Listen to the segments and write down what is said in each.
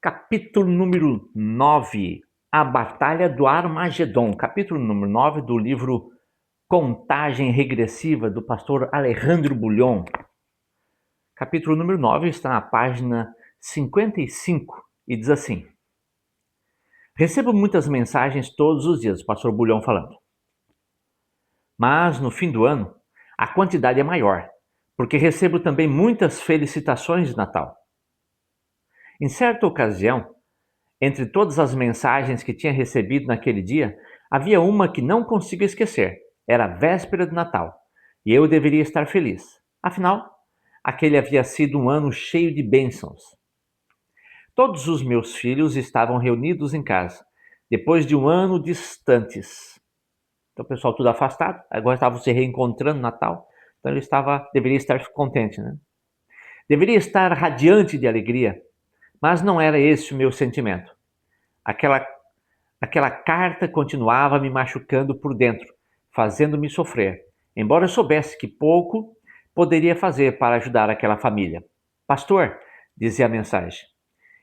Capítulo número 9, A Batalha do Armagedon. Capítulo número 9 do livro Contagem Regressiva, do pastor Alejandro Bullion. Capítulo número 9 está na página 55 e diz assim: Recebo muitas mensagens todos os dias, pastor Bullion falando. Mas no fim do ano, a quantidade é maior, porque recebo também muitas felicitações de Natal. Em certa ocasião, entre todas as mensagens que tinha recebido naquele dia, havia uma que não consigo esquecer. Era a véspera de Natal, e eu deveria estar feliz. Afinal, aquele havia sido um ano cheio de bênçãos. Todos os meus filhos estavam reunidos em casa, depois de um ano distantes. Então, o pessoal tudo afastado, agora estavam se reencontrando no Natal, então deveria estar contente, né? Deveria estar radiante de alegria, mas não era esse o meu sentimento. Aquela Aquela carta continuava me machucando por dentro, fazendo-me sofrer, embora eu soubesse que pouco poderia fazer para ajudar aquela família. Pastor, dizia a mensagem,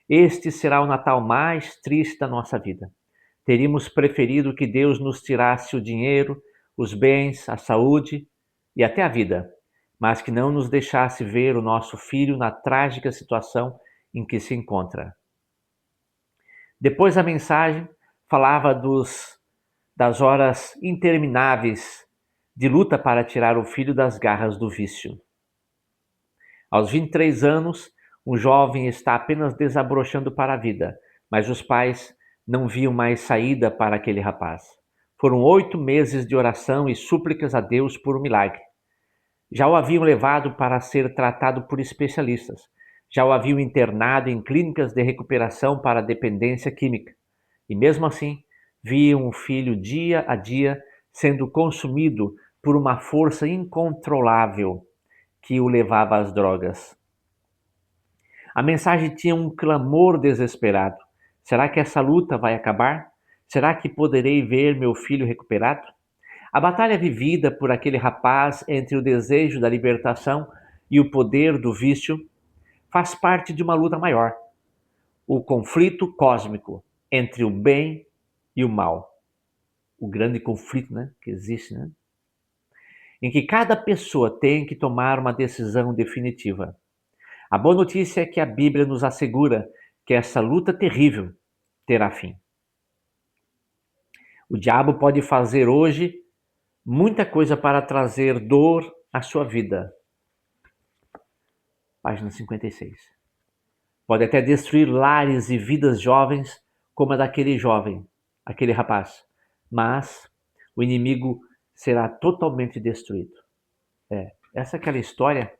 este será o Natal mais triste da nossa vida. Teríamos preferido que Deus nos tirasse o dinheiro, os bens, a saúde e até a vida, mas que não nos deixasse ver o nosso filho na trágica situação em que se encontra. Depois a mensagem falava das horas intermináveis de luta para tirar o filho das garras do vício. Aos 23 anos, um jovem está apenas desabrochando para a vida, mas os pais não viam mais saída para aquele rapaz. Foram 8 meses de oração e súplicas a Deus por um milagre. Já o haviam levado para ser tratado por especialistas. Já o haviam internado em clínicas de recuperação para dependência química. E mesmo assim, viam o filho dia a dia sendo consumido por uma força incontrolável que o levava às drogas. A mensagem tinha um clamor desesperado. Será que essa luta vai acabar? Será que poderei ver meu filho recuperado? A batalha vivida por aquele rapaz entre o desejo da libertação e o poder do vício faz parte de uma luta maior, o conflito cósmico entre o bem e o mal. O grande conflito, né, que existe, né? Em que cada pessoa tem que tomar uma decisão definitiva. A boa notícia é que a Bíblia nos assegura que essa luta terrível terá fim. O diabo pode fazer hoje muita coisa para trazer dor à sua vida. Página 56. Pode até destruir lares e vidas jovens, como a daquele jovem, aquele rapaz. Mas o inimigo será totalmente destruído. Essa é aquela história,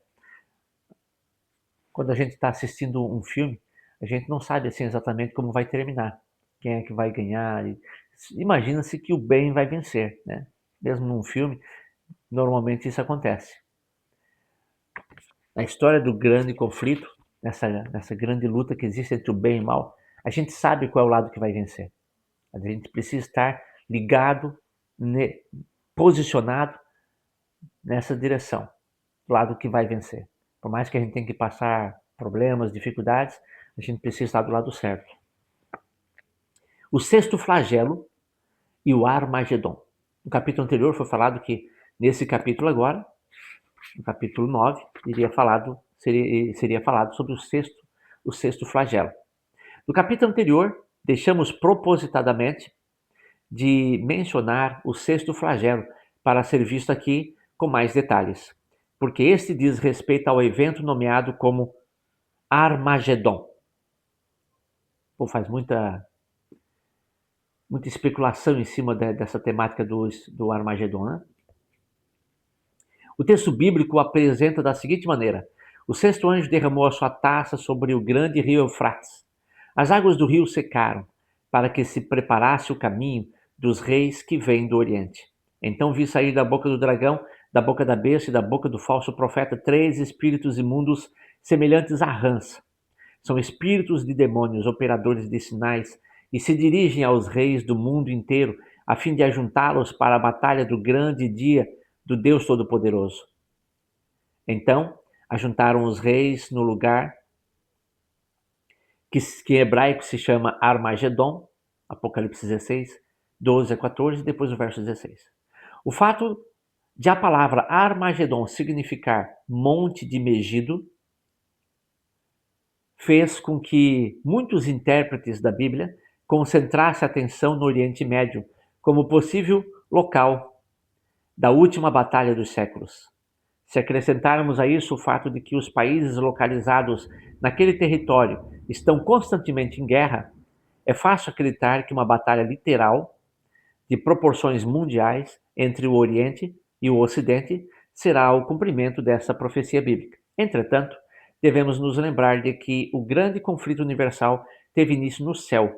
quando a gente está assistindo um filme, a gente não sabe assim exatamente como vai terminar, quem é que vai ganhar. Imagina-se que o bem vai vencer, né? Mesmo num filme, normalmente isso acontece. Na história do grande conflito, nessa grande luta que existe entre o bem e o mal, a gente sabe qual é o lado que vai vencer. A gente precisa estar ligado, posicionado nessa direção, do lado que vai vencer. Por mais que a gente tenha que passar problemas, dificuldades, a gente precisa estar do lado certo. O sexto flagelo e o Armagedon. No capítulo anterior foi falado que nesse capítulo agora, no capítulo 9, seria falado sobre o sexto flagelo. No capítulo anterior, deixamos propositadamente de mencionar o sexto flagelo para ser visto aqui com mais detalhes, porque este diz respeito ao evento nomeado como Armagedon. Pô, faz muita especulação em cima dessa temática do Armagedon, né? O texto bíblico apresenta da seguinte maneira: o sexto anjo derramou a sua taça sobre o grande rio Eufrates. As águas do rio secaram, para que se preparasse o caminho dos reis que vêm do Oriente. Então vi sair da boca do dragão, da boca da besta e da boca do falso profeta 3 espíritos imundos semelhantes a rãs. São espíritos de demônios, operadores de sinais, e se dirigem aos reis do mundo inteiro a fim de ajuntá-los para a batalha do grande dia do Deus Todo-Poderoso. Então, ajuntaram os reis no lugar que em hebraico se chama Armagedon, Apocalipse 16, 12 a 14, depois o verso 16. O fato de a palavra Armagedon significar monte de Megido fez com que muitos intérpretes da Bíblia concentrassem atenção no Oriente Médio como possível local da última batalha dos séculos. Se acrescentarmos a isso o fato de que os países localizados naquele território estão constantemente em guerra, é fácil acreditar que uma batalha literal, de proporções mundiais, entre o Oriente e o Ocidente, será o cumprimento dessa profecia bíblica. Entretanto, devemos nos lembrar de que o grande conflito universal teve início no céu,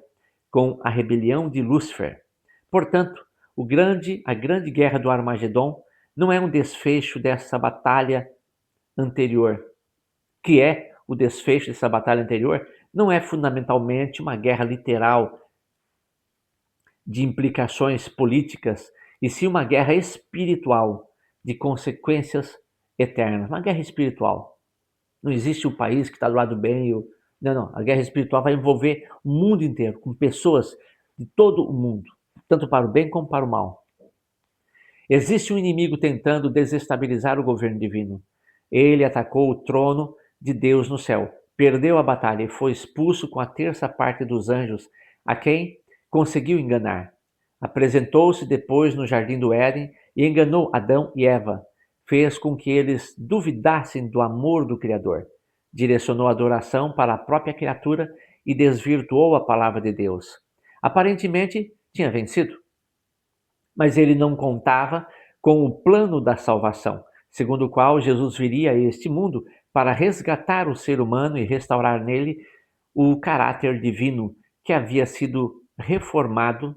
com a rebelião de Lúcifer. Portanto, a grande guerra do Armagedon não é um desfecho dessa batalha anterior, que é o desfecho dessa batalha anterior, não é fundamentalmente uma guerra literal de implicações políticas, e sim uma guerra espiritual de consequências eternas. Uma guerra espiritual. Não existe um país que está do lado bem. Não. A guerra espiritual vai envolver o mundo inteiro, com pessoas de todo o mundo, tanto para o bem como para o mal. Existe um inimigo tentando desestabilizar o governo divino. Ele atacou o trono de Deus no céu, perdeu a batalha e foi expulso com a terça parte dos anjos, a quem conseguiu enganar. Apresentou-se depois no jardim do Éden e enganou Adão e Eva. Fez com que eles duvidassem do amor do Criador. Direcionou a adoração para a própria criatura e desvirtuou a palavra de Deus. Aparentemente, tinha vencido. Mas ele não contava com o plano da salvação, segundo o qual Jesus viria a este mundo para resgatar o ser humano e restaurar nele o caráter divino que havia sido reformado,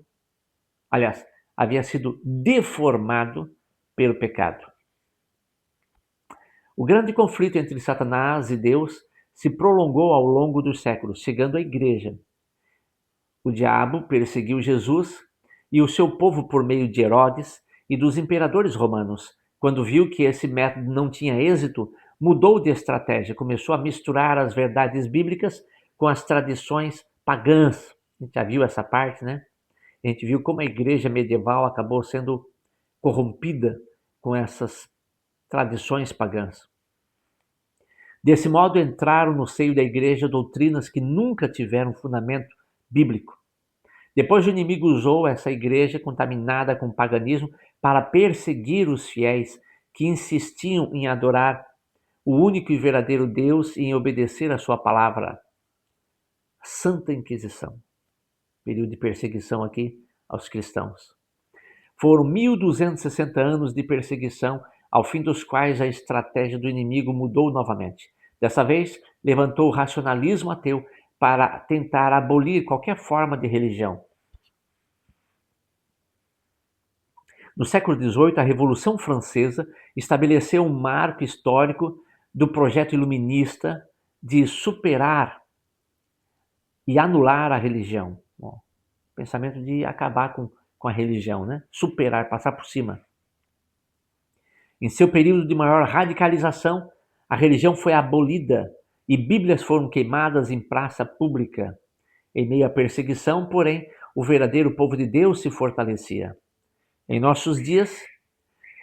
aliás, havia sido deformado pelo pecado. O grande conflito entre Satanás e Deus se prolongou ao longo dos séculos, chegando à igreja. O diabo perseguiu Jesus e o seu povo por meio de Herodes e dos imperadores romanos. Quando viu que esse método não tinha êxito, mudou de estratégia, começou a misturar as verdades bíblicas com as tradições pagãs. A gente já viu essa parte, né? A gente viu como a igreja medieval acabou sendo corrompida com essas tradições pagãs. Desse modo, entraram no seio da igreja doutrinas que nunca tiveram fundamento bíblico. Depois o inimigo usou essa igreja contaminada com paganismo para perseguir os fiéis que insistiam em adorar o único e verdadeiro Deus e em obedecer a sua palavra. Santa Inquisição. Período de perseguição aqui aos cristãos. Foram 1260 anos de perseguição, ao fim dos quais a estratégia do inimigo mudou novamente. Dessa vez, levantou o racionalismo ateu para tentar abolir qualquer forma de religião. No século XVIII, a Revolução Francesa estabeleceu um marco histórico do projeto iluminista de superar e anular a religião. Bom, pensamento de acabar com a religião, né? Superar, passar por cima. Em seu período de maior radicalização, a religião foi abolida e Bíblias foram queimadas em praça pública. Em meio à perseguição, porém, o verdadeiro povo de Deus se fortalecia. Em nossos dias,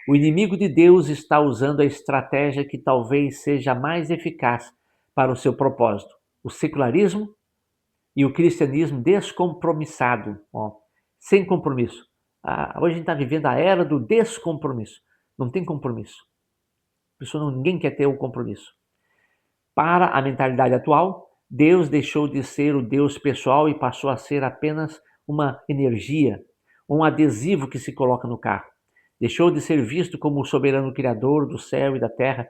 o inimigo de Deus está usando a estratégia que talvez seja mais eficaz para o seu propósito: o secularismo e o cristianismo descompromissado, sem compromisso. Hoje a gente está vivendo a era do descompromisso. Não tem compromisso. Ninguém quer ter o compromisso. Para a mentalidade atual, Deus deixou de ser o Deus pessoal e passou a ser apenas uma energia, um adesivo que se coloca no carro. Deixou de ser visto como o soberano criador do céu e da terra,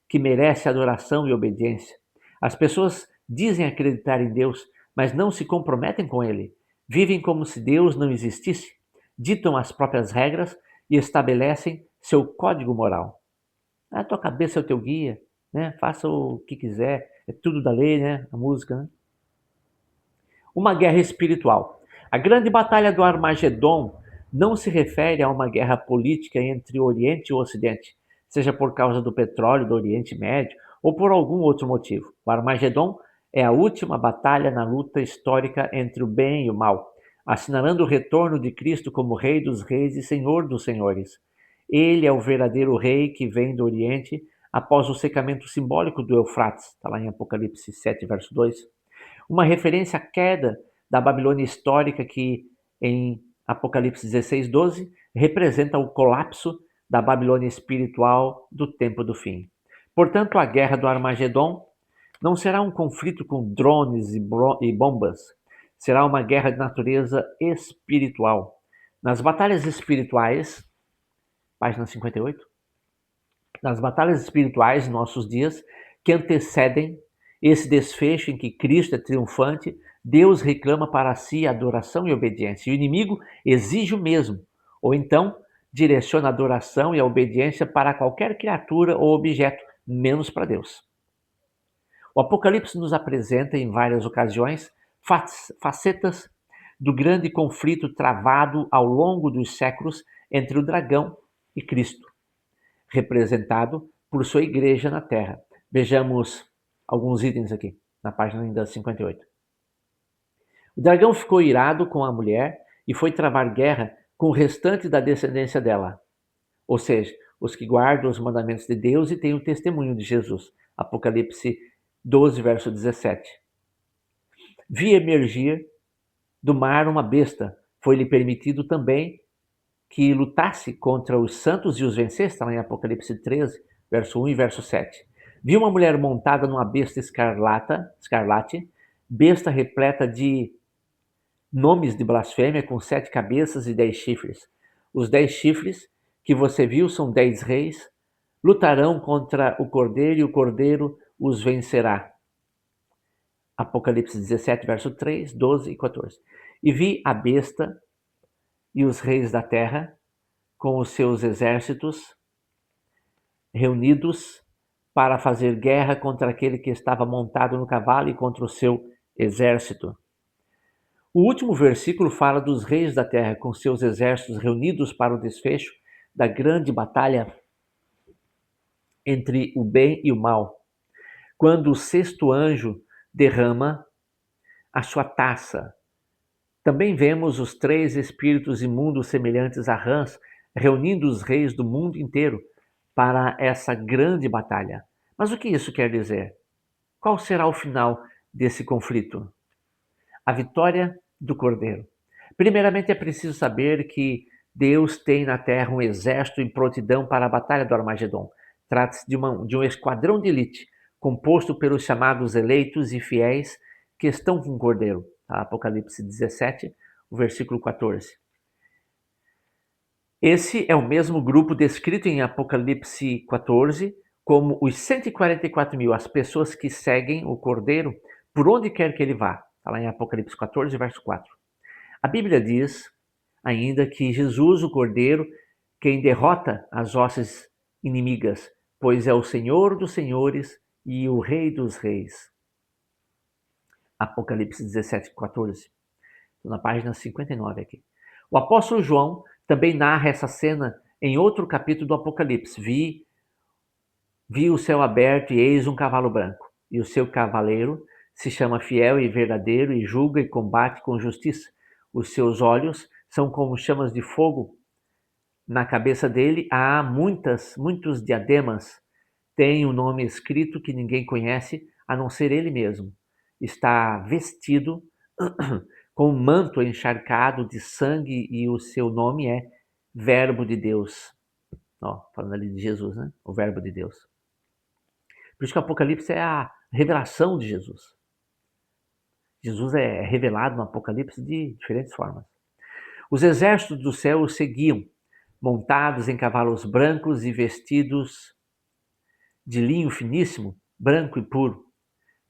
que merece adoração e obediência. As pessoas dizem acreditar em Deus, mas não se comprometem com Ele. Vivem como se Deus não existisse, ditam as próprias regras e estabelecem seu código moral. A tua cabeça é o teu guia, né? Faça o que quiser, é tudo da lei, né? A música, né? Uma guerra espiritual. A grande batalha do Armagedon não se refere a uma guerra política entre o Oriente e o Ocidente, seja por causa do petróleo do Oriente Médio ou por algum outro motivo. O Armagedon É a última batalha na luta histórica entre o bem e o mal, assinalando o retorno de Cristo como Rei dos Reis e Senhor dos Senhores. Ele é o verdadeiro Rei que vem do Oriente após o secamento simbólico do Eufrates, está lá em Apocalipse 7, verso 2. Uma referência à queda da Babilônia histórica que, em Apocalipse 16, 12, representa o colapso da Babilônia espiritual do tempo do fim. Portanto, a guerra do Armagedon não será um conflito com drones e bombas, será uma guerra de natureza espiritual. Nas batalhas espirituais, página 58, nas batalhas espirituais de nossos dias, que antecedem esse desfecho em que Cristo é triunfante, Deus reclama para si adoração e obediência. E o inimigo exige o mesmo, ou então direciona a adoração e a obediência para qualquer criatura ou objeto, menos para Deus. O Apocalipse nos apresenta em várias ocasiões facetas do grande conflito travado ao longo dos séculos entre o dragão e Cristo, representado por sua igreja na Terra. Vejamos alguns itens aqui, na página ainda 58. O dragão ficou irado com a mulher e foi travar guerra com o restante da descendência dela, ou seja, os que guardam os mandamentos de Deus e têm o testemunho de Jesus. Apocalipse 12, verso 17. Vi emergir do mar uma besta. Foi-lhe permitido também que lutasse contra os santos e os vencesse, está lá em Apocalipse 13, verso 1 e verso 7. Vi uma mulher montada numa besta escarlate, besta repleta de nomes de blasfêmia, com 7 cabeças e 10 chifres. Os 10 chifres que você viu são 10 reis, lutarão contra o Cordeiro e o Cordeiro os vencerá. Apocalipse 17, verso 3, 12 e 14. E vi a besta e os reis da terra com os seus exércitos reunidos para fazer guerra contra aquele que estava montado no cavalo e contra o seu exército. O último versículo fala dos reis da terra com seus exércitos reunidos para o desfecho da grande batalha entre o bem e o mal, quando o sexto anjo derrama a sua taça. Também vemos os 3 espíritos imundos semelhantes a rãs reunindo os reis do mundo inteiro para essa grande batalha. Mas o que isso quer dizer? Qual será o final desse conflito? A vitória do Cordeiro. Primeiramente, é preciso saber que Deus tem na terra um exército em prontidão para a batalha do Armagedon. Trata-se de um esquadrão de elite, composto pelos chamados eleitos e fiéis que estão com o Cordeiro. Apocalipse 17, o versículo 14. Esse é o mesmo grupo descrito em Apocalipse 14 como os 144 mil, as pessoas que seguem o Cordeiro por onde quer que ele vá. Está lá em Apocalipse 14, verso 4. A Bíblia diz ainda que Jesus, o Cordeiro, quem derrota as hostes inimigas, pois é o Senhor dos senhores e o Rei dos reis. Apocalipse 17, 14. Estou na página 59 aqui. O apóstolo João também narra essa cena em outro capítulo do Apocalipse. Vi o céu aberto e eis um cavalo branco, e o seu cavaleiro se chama Fiel e Verdadeiro e julga e combate com justiça. Os seus olhos são como chamas de fogo. Na cabeça dele há muitos diademas. Tem um nome escrito que ninguém conhece, a não ser ele mesmo. Está vestido com um manto encharcado de sangue e o seu nome é Verbo de Deus. Falando ali de Jesus, né? O Verbo de Deus. Por isso que o Apocalipse é a revelação de Jesus. Jesus é revelado no Apocalipse de diferentes formas. Os exércitos do céu o seguiam, montados em cavalos brancos e vestidos de linho finíssimo, branco e puro.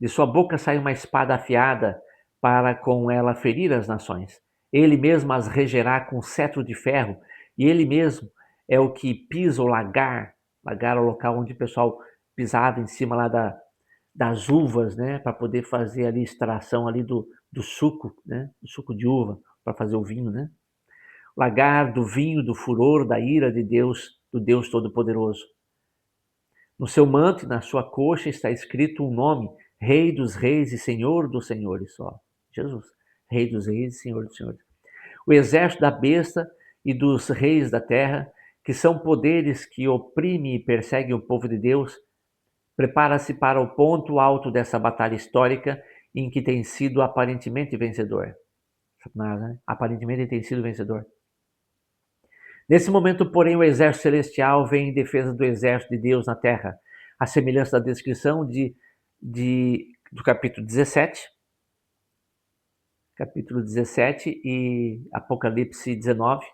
De sua boca sai uma espada afiada para com ela ferir as nações. Ele mesmo as regerá com cetro de ferro, e ele mesmo é o que pisa o lagar. Lagar é o local onde o pessoal pisava em cima lá das uvas, né, para poder fazer ali extração ali do suco, né, do suco de uva, para fazer o vinho, né. Lagar do vinho, do furor, da ira de Deus, do Deus Todo-Poderoso. No seu manto e na sua coxa está escrito um nome, Rei dos reis e Senhor dos senhores. Ó, Jesus, Rei dos reis e Senhor dos senhores. O exército da besta e dos reis da terra, que são poderes que oprimem e perseguem o povo de Deus, prepara-se para o ponto alto dessa batalha histórica em que tem sido aparentemente vencedor. Satanás, né? Aparentemente tem sido vencedor. Nesse momento, porém, o exército celestial vem em defesa do exército de Deus na terra, a semelhança da descrição do capítulo 17 e Apocalipse 19.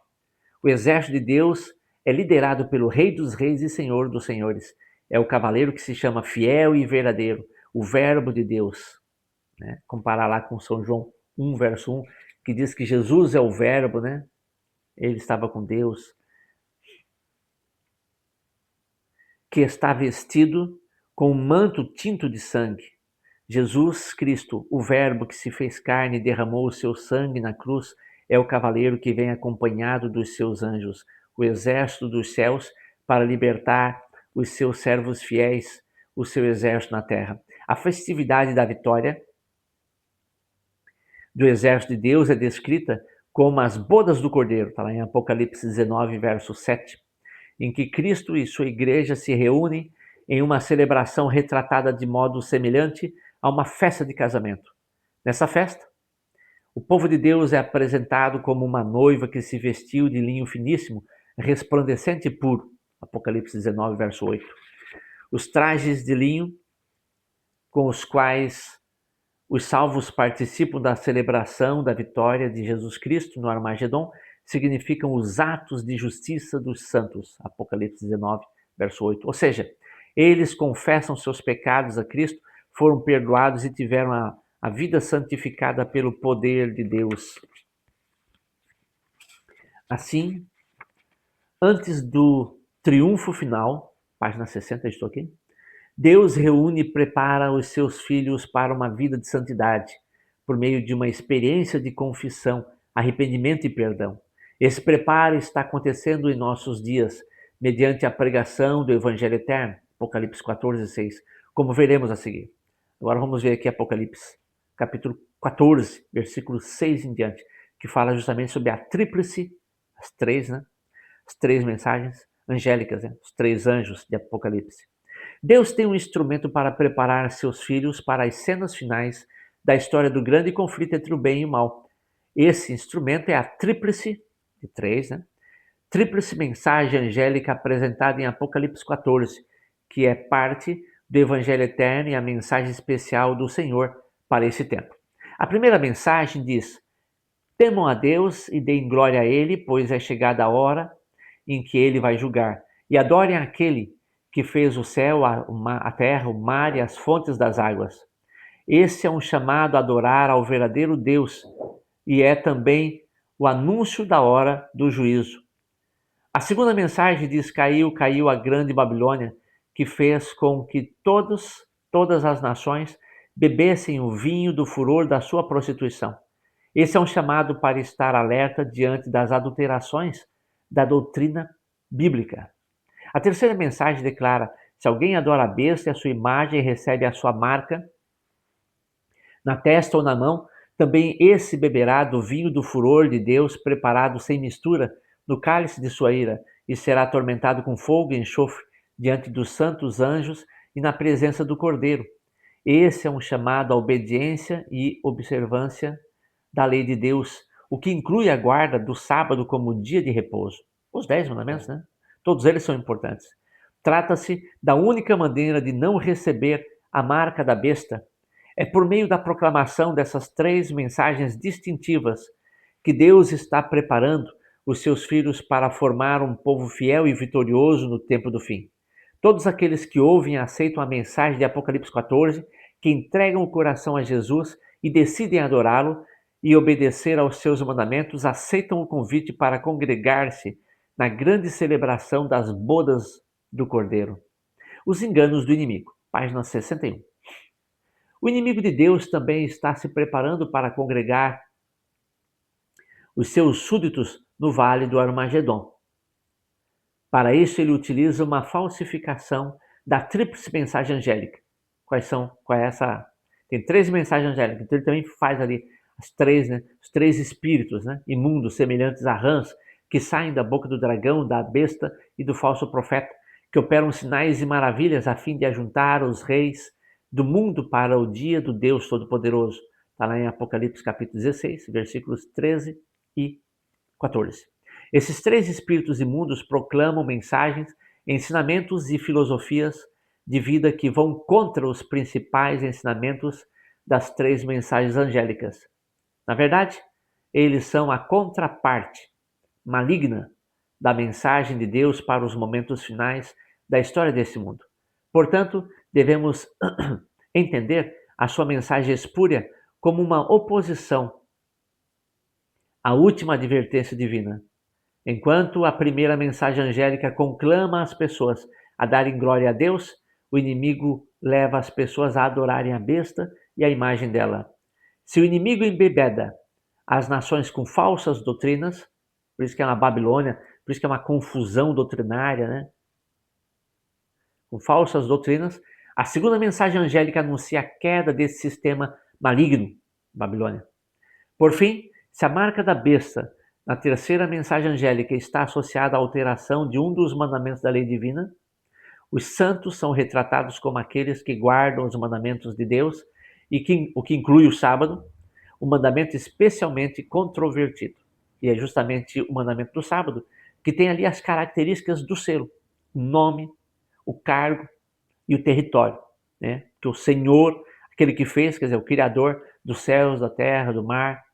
O exército de Deus é liderado pelo Rei dos Reis e Senhor dos Senhores. É o cavaleiro que se chama fiel e verdadeiro, o Verbo de Deus. Né? Comparar lá com São João 1, verso 1, que diz que Jesus é o Verbo, né? Ele estava com Deus, que está vestido com um manto tinto de sangue. Jesus Cristo, o Verbo que se fez carne e derramou o seu sangue na cruz, é o cavaleiro que vem acompanhado dos seus anjos, o exército dos céus, para libertar os seus servos fiéis, o seu exército na terra. A festividade da vitória do exército de Deus é descrita como as bodas do Cordeiro, está lá em Apocalipse 19, verso 7, em que Cristo e sua igreja se reúnem em uma celebração retratada de modo semelhante a uma festa de casamento. Nessa festa, o povo de Deus é apresentado como uma noiva que se vestiu de linho finíssimo, resplandecente e puro. Apocalipse 19, verso 8. Os trajes de linho com os quais os salvos participam da celebração da vitória de Jesus Cristo no Armagedon significam os atos de justiça dos santos. Apocalipse 19, verso 8. Ou seja, eles confessam seus pecados a Cristo, foram perdoados e tiveram a vida santificada pelo poder de Deus. Assim, antes do triunfo final, página 60, estou aqui, Deus reúne e prepara os seus filhos para uma vida de santidade, por meio de uma experiência de confissão, arrependimento e perdão. Esse preparo está acontecendo em nossos dias, mediante a pregação do Evangelho Eterno, Apocalipse 14, 6, como veremos a seguir. Agora vamos ver aqui Apocalipse, capítulo 14, versículo 6 em diante, que fala justamente sobre a tríplice, as três mensagens angélicas, né? Os três anjos de Apocalipse. Deus tem um instrumento para preparar seus filhos para as cenas finais da história do grande conflito entre o bem e o mal. Esse instrumento é a tríplice, de três, né? Tríplice mensagem angélica apresentada em Apocalipse 14, que é parte do Evangelho Eterno e a mensagem especial do Senhor para esse tempo. A primeira mensagem diz: temam a Deus e deem glória a Ele, pois é chegada a hora em que Ele vai julgar. E adorem aquele que fez o céu, a terra, o mar e as fontes das águas. Esse é um chamado a adorar ao verdadeiro Deus e é também o anúncio da hora do juízo. A segunda mensagem diz: caiu a grande Babilônia, que fez com que todas as nações bebessem o vinho do furor da sua prostituição. Esse é um chamado para estar alerta diante das adulterações da doutrina bíblica. A terceira mensagem declara: se alguém adora a besta e a sua imagem e recebe a sua marca na testa ou na mão, também esse beberá do vinho do furor de Deus, preparado sem mistura no cálice de sua ira, e será atormentado com fogo e enxofre diante dos santos anjos e na presença do Cordeiro. Esse é um chamado à obediência e observância da lei de Deus, o que inclui a guarda do sábado como dia de repouso. Os 10 mandamentos, né? Todos eles são importantes. Trata-se da única maneira de não receber a marca da besta. É por meio da proclamação dessas três mensagens distintivas que Deus está preparando os seus filhos para formar um povo fiel e vitorioso no tempo do fim. Todos aqueles que ouvem e aceitam a mensagem de Apocalipse 14, que entregam o coração a Jesus e decidem adorá-lo e obedecer aos seus mandamentos, aceitam o convite para congregar-se na grande celebração das bodas do Cordeiro. Os enganos do inimigo, página 61. O inimigo de Deus também está se preparando para congregar os seus súditos no vale do Armagedon. Para isso, ele utiliza uma falsificação da tríplice mensagem angélica. Qual é essa Tem 13 mensagens angélicas, então ele também faz ali as três, né, os 3 espíritos, né, imundos, semelhantes a rãs, que saem da boca do dragão, da besta e do falso profeta, que operam sinais e maravilhas a fim de ajuntar os reis do mundo para o dia do Deus Todo-Poderoso. Está lá em Apocalipse capítulo 16, versículos 13 e 14. Esses 3 espíritos imundos proclamam mensagens, ensinamentos e filosofias de vida que vão contra os principais ensinamentos das 3 mensagens angélicas. Na verdade, eles são a contraparte maligna da mensagem de Deus para os momentos finais da história desse mundo. Portanto, devemos entender a sua mensagem espúria como uma oposição à última advertência divina. Enquanto a primeira mensagem angélica conclama as pessoas a darem glória a Deus, o inimigo leva as pessoas a adorarem a besta e a imagem dela. Se o inimigo embebeda as nações com falsas doutrinas, por isso que é uma Babilônia, por isso que é uma confusão doutrinária, né? Com falsas doutrinas, a segunda mensagem angélica anuncia a queda desse sistema maligno, Babilônia. Por fim, se a marca da besta na terceira mensagem angélica está associada à alteração de um dos mandamentos da lei divina, os santos são retratados como aqueles que guardam os mandamentos de Deus, o que inclui o sábado, um mandamento especialmente controvertido. E é justamente o mandamento do sábado que tem ali as características do selo, o nome, o cargo e o território, né? Que o Senhor, aquele que fez, quer dizer, o Criador dos céus, da terra, do mar.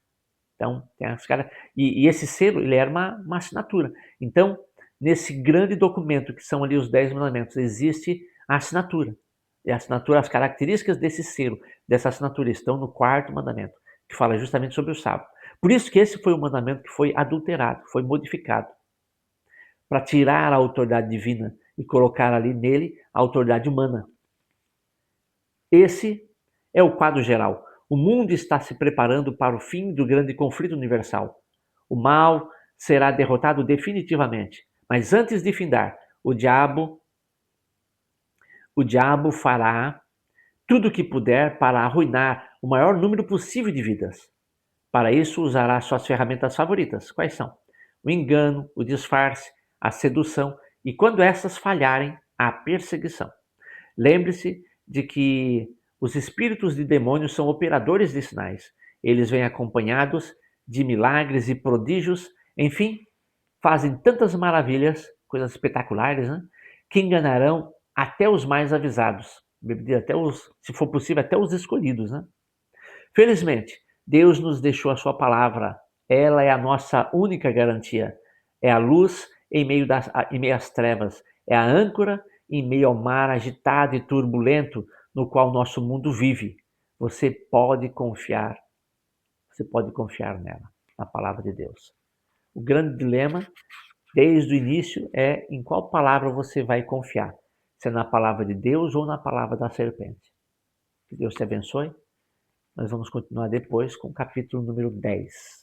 Então, tem as caras. E esse selo, ele era uma assinatura. Então, nesse grande documento que são ali os 10 mandamentos, existe a assinatura. E a assinatura, as características desse selo, dessa assinatura, estão no 4º mandamento, que fala justamente sobre o sábado. Por isso que esse foi o mandamento que foi adulterado, foi modificado, para tirar a autoridade divina e colocar ali nele a autoridade humana. Esse é o quadro geral. O mundo está se preparando para o fim do grande conflito universal. O mal será derrotado definitivamente, mas antes de findar, o diabo fará tudo o que puder para arruinar o maior número possível de vidas. Para isso, usará suas ferramentas favoritas. Quais são? O engano, o disfarce, a sedução e, quando essas falharem, a perseguição. Lembre-se de que os espíritos de demônios são operadores de sinais. Eles vêm acompanhados de milagres e prodígios, enfim, fazem tantas maravilhas, coisas espetaculares, né? Que enganarão até os mais avisados, até os, se for possível, até os escolhidos, né? Felizmente, Deus nos deixou a sua palavra. Ela é a nossa única garantia. É a luz em meio às trevas. É a âncora em meio ao mar agitado e turbulento no qual nosso mundo vive. Você pode confiar. Você pode confiar nela, na palavra de Deus. O grande dilema, desde o início, é em qual palavra você vai confiar. Se é na palavra de Deus ou na palavra da serpente. Que Deus te abençoe. Nós vamos continuar depois com o capítulo número 10.